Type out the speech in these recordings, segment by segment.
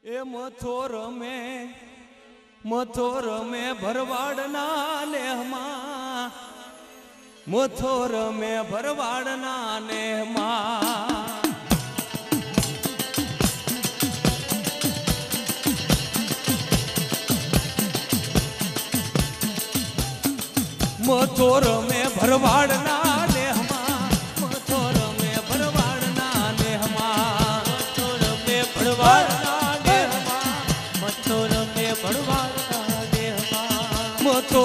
એ મથો રમે ભરવાડના નેહમાં, મથો રમે ભરવાડના નેહમાં. મથો રમે ભરવાડના નેહમાં, મથો રમે ભરવાડના નેહમાં, મથો રમે ભરવાડના નેહમાં, મથો રમે ભરવાડના નેહમાં, મથો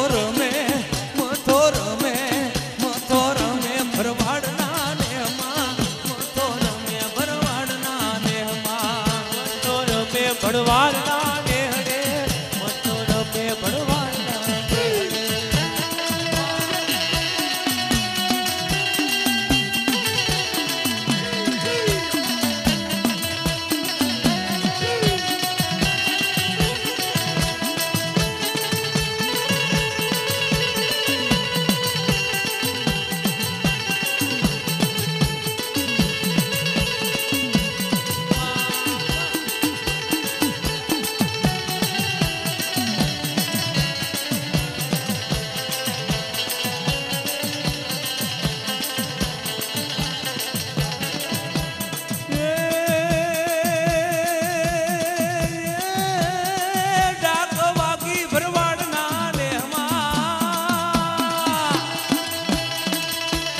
રમે ભરવાડના નેહમાં, મથો રમે ભરવાડના નેહમાં, મથો રમે ભરવાડના નેહડે, મથો રમે ભરવાડના નેહડે.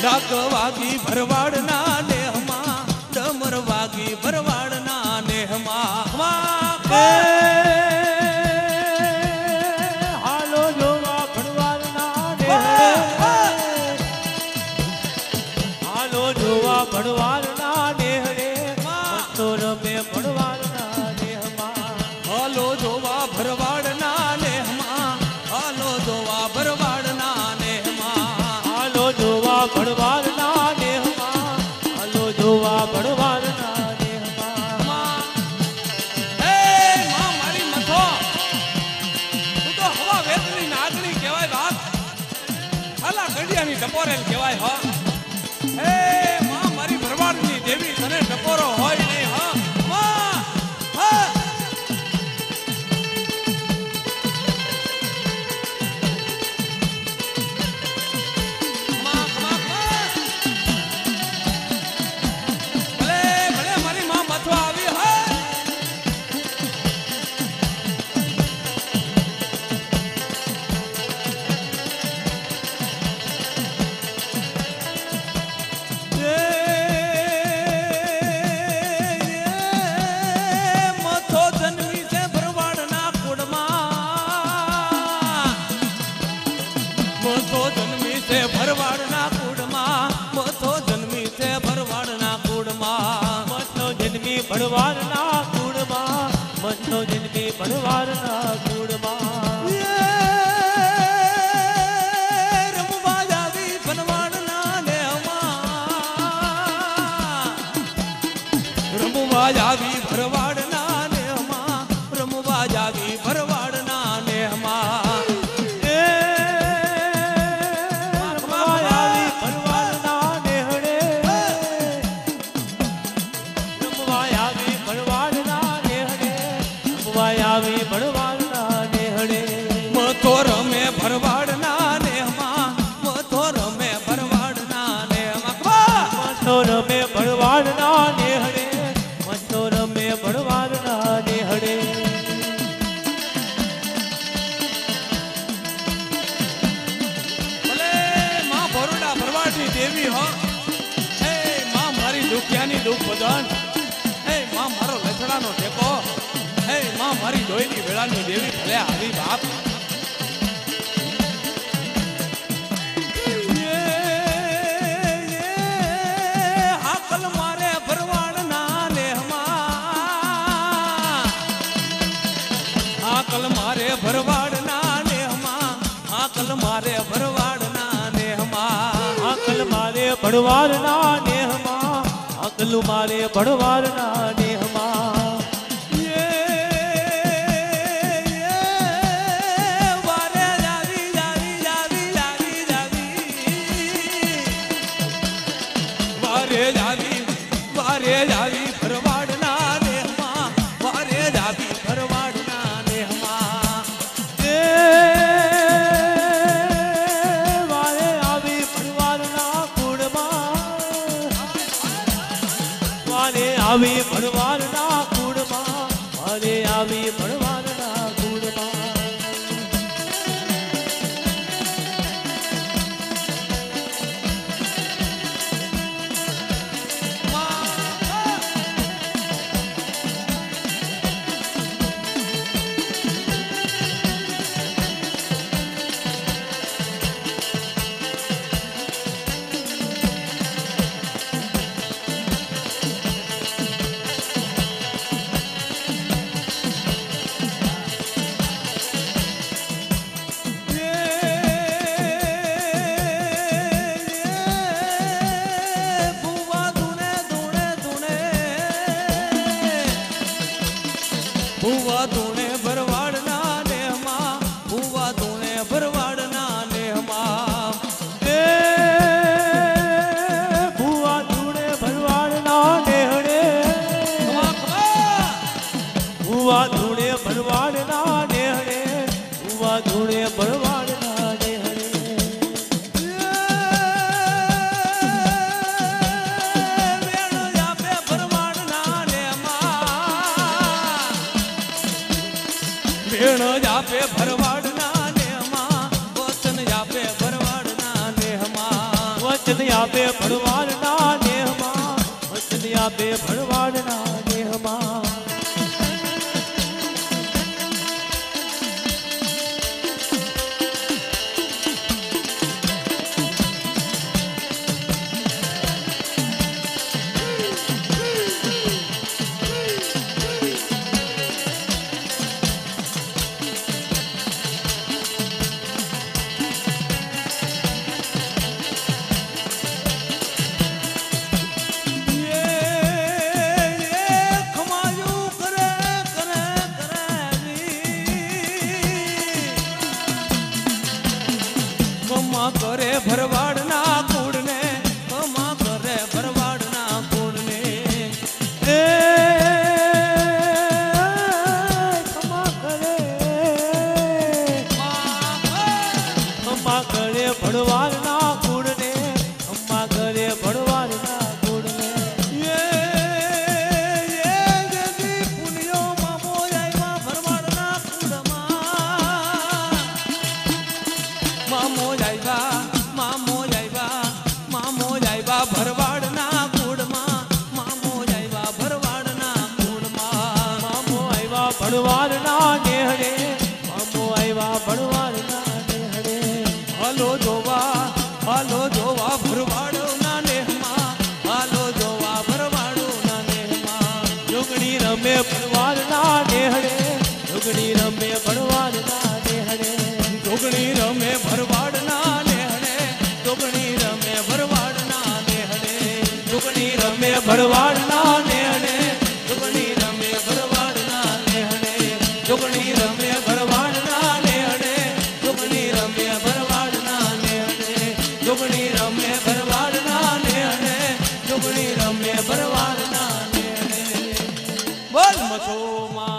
ડાક વાગી ભરવાડના નેહમાં, ડમર વાગી ભરવાડના નેહમાં. હાલો જોવા ભરવાડના નેહડે, હાલો જોવા ભરવાડના નેહડે, મથો રમે ભરવાડના નેહમાં, હાલો જોવા ભરવાડના નેહમાં, હાલો જોવા ભરવાડના નેહમાં, હાલો જોવા ભરવાડના નેહમાં, હાલો જોવા ભરવાડના નેહમાં. હે માં મારી મથો, તું તો હવા વેતની નાગણી કહેવાય વાત, ખાલા ગડિયાની ટપોરેલ કહેવાય હો. હે માં મારી ભરવાડની દેવી, તને ટપોરો હોય નહીં હા માં. હા ભરવાડના કુડમાં, મથો જન્મી છે ભરવાડના કુડમાં, મથો જન્મી ભરવાડના કુળમાં, મથો જન્મી ભરવાડના કુળમાં. રમવા જાવી ભરવાડના નેહમાં, રમવા જાવી ભરવાડના નેહમાં, રમવા જાવી ભરવાડના નેહમાં. આવી ભરવાડના નેહડે, મથો રમે ભરવાડના નેહમાં, મથો રમે ભરવાડના નેહમાં, મથો રમે ભરવાડના નેહડે, મથો રમે ભરવાડના નેહડે. ભલે માં ભરોડા ભરવાડની દેવી હો. હે માં મારી દુખિયાની દુઃખ બદન, હે માં મારો લથડાનો ટેકો, હે માં મારી ડોયની વેળાની દેવી ભલે આવી બાપ. હાકલ મારે ભરવાડના નેહમાં, હાકલ મારે ભરવાડના નેહમાં, હાકલ મારે ભરવાડના નેહમાં, આકલ મારે ભરવાડના નેહમાં, આકલ મારે ભરવાડના નેહમાં. વારે જાવી ભરવાડના નેહમાં, વારે જાવી ભૂવા ધૂણે ભરવાડના નેહમાં ભૂવા ધૂણે ભરવાડના નેહમાં એ ભુવા ધૂણે ભરવાડના નેહડે ભુવા ધૂણે ભરવાડના નેહડે ભુવા ધૂણે ભરવાડના નેહડે વેણ જાપે ભરવાડના નેહમાં વેણ જાપે ભરવાડના નેહમાં વચન જાપે ભરવાડના નેહમાં વચન આપે ભરવાડના નેહમાં વચન આપે ભરવાડના નેહમાં ખમાયું કરે કરે કમા કરે ભરવાડના કુળને કમા કરે ભરવાડના કુળને એ ખમા કરે ખમા કરે ભરવાડના કુળને ખમા કરે ભરવાડના કુળને પુનિયો મામો આવ્યા ભરવાડના કુળમાં મામો આવ્યા મામો આવ્યા મામો આવ્યા ભરવાડના કુળમાં મામો આવ્યા ભરવાડના કુળમાં મામો આવ્યા ભરવાડના નેહડે મામો આવ્યા ભરવાડના નેહડે હાલો જોવા ભરવાડોના નેહમાં હાલો જોવા ભરવાડોના નેહમાં જોગણી રમે ભરવાડના નેહડે જોગણી રમે ભરવાડના નેહડે જોગણી રમે ભરવાડના નેહડે જોગણી રમે ભરવાડના નેહડે જોગણી રમે ભરવાડના નેહડે જોગણી રમે ભરવાડના નેહડે જોગણી રમે ભરવાડના નેહડે જોગણી રમે ભરવાડના નેહડે જોગણી રમે ભરવાડના નેહડે જોગણી રમે ભરવાડના નેહડે બોલ મથોમાં